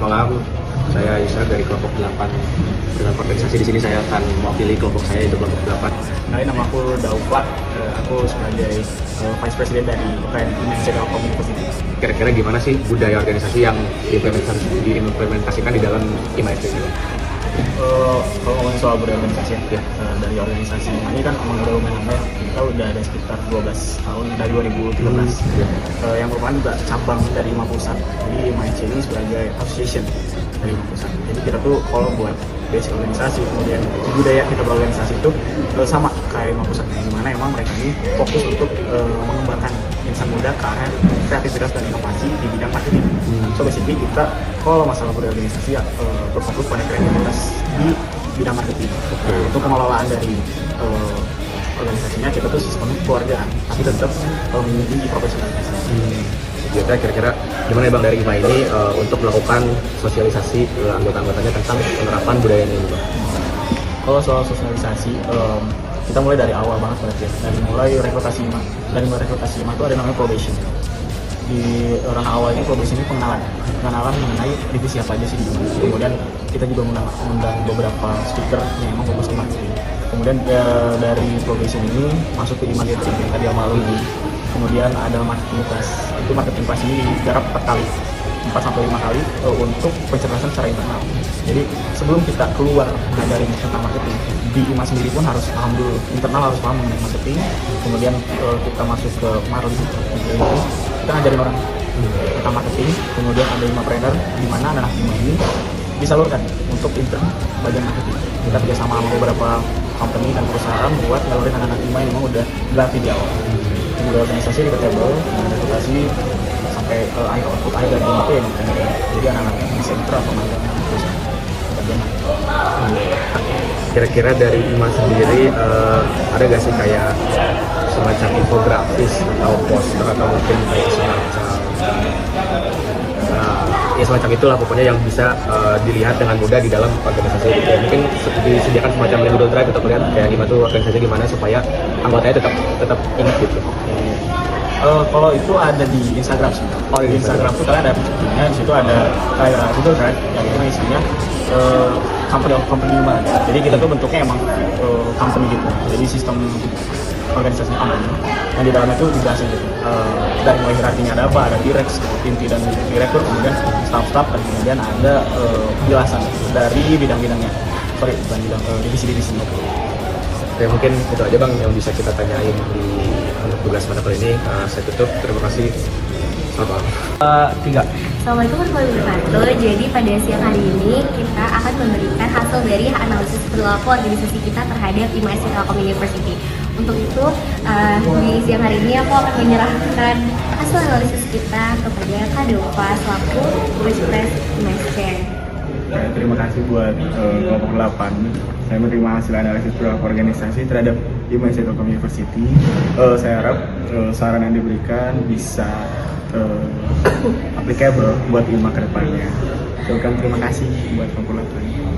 malam. Saya Isa dari kelompok 8 dalam organisasi. Di sini saya akan mewakili kelompok saya, yaitu kelompok 8. Nama aku Daufa, aku sebagai Vice President dari Indonesia Community. Kira-kira gimana sih budaya organisasi yang diimplementasikan di dalam IMASD ini? Kalau ngomongin soal budaya organisasi ya, dari organisasi ini kan emang udah lumayan lama ya. Kita udah ada sekitar 12 tahun dari 2013. Yang merupakan juga cabang dari IMA Pusat. Jadi IMASD ini sebagai association dari IMA Pusat. Jadi kita tuh kalau buat basic organisasi, kemudian budaya kita berorganisasi itu sama kayak IMA Pusat, yang dimana emang mereka ini fokus untuk mengembangkan insan muda ke arah kreativitas dan inovasi di bidang marketing. So basically kita kalau masalah berorganisasi ya berfokus pada kreativitas di bidang marketing. Untuk pengelolaan dari organisasinya kita tuh sistem keluargaan, tapi tetap memiliki profesionalitas. Kita kira-kira gimana ya Bang dari IMA ini untuk melakukan sosialisasi ke anggota-anggotanya tentang penerapan budaya ini, Bang? Kalau soal sosialisasi, kita mulai dari awal banget berarti ya. Dari mulai rekrutasi IMA. Dari mulai rekrutasi IMA itu ada namanya probation. Di ranah awal ini probation ini pengenalan mengenai divisi apa aja sih di IMA. Kemudian kita juga mengundang beberapa speaker yang emang fokus ke marketing. Kemudian dari probation ini masuk ke IMA Leadership yang tadi Amal ini. Kemudian ada marketing class. Itu marketing class ini digarap 4 sampai 5 kali untuk pencerdasan secara internal. Jadi sebelum kita keluar ngajarin tentang marketing, di IMA sendiri pun harus paham dulu, internal harus paham mengenai marketing. Kemudian kita masuk ke Marli, kita ngajarin orang tentang marketing. Kemudian ada IMApreneur, di mana anak IMA ini disalurkan untuk intern bagian marketing. Kita kerjasama sama beberapa company dan perusahaan buat ngalurin anak-anak IMA yang memang udah berlatih di awal. Kemudian organisasi di table, reputasi sampai akhir dari IMA itu yang jadi anak-anak yang bisa intern atau magang perusahaan. Kira-kira dari IMA sendiri ada gak sih kayak semacam infografis atau poster atau mungkin kayak semacam itulah pokoknya yang bisa dilihat dengan mudah di dalam organisasi itu. Mungkin disediakan semacam Google Drive untuk melihat kayak IMA tuh organisasi gimana supaya anggotanya tetap ingat gitu. Kalau itu ada di Instagram sih. Di Instagram tuh kalian ada fiturnya, di situ ada kayak Google Drive yang itu isinya company IMA. Jadi kita tuh bentuknya emang company gitu. Jadi sistem organisasi company yang di dalamnya tuh dijelasin gitu. Dari mulai hierarkinya ada apa, ada direct, inti dan direktur, kemudian staff dan kemudian ada penjelasan dari bidang-bidangnya. Bukan bidang divisi-divisinya. Oke, mungkin itu aja Bang yang bisa kita tanyain di untuk tugas pada kali ini. Saya tutup, terima kasih. Selamat malam. 3. Assalamualaikum warahmatullahi wabarakatuh. Jadi pada siang hari ini kita akan memberikan hasil dari analisis perilaku organisasi kita terhadap IMASD Telkom University. Untuk itu di siang hari ini aku akan menyerahkan hasil analisis kita kepada Kak Daufa selaku Vice President IMASD. Terima kasih buat kelompok 8. Saya menerima hasil analisis perilaku organisasi terhadap IMASD Telkom University. Saya harap saran yang diberikan bisa applicable buat IMA ke depannya. Terima kasih buat kelompok 8.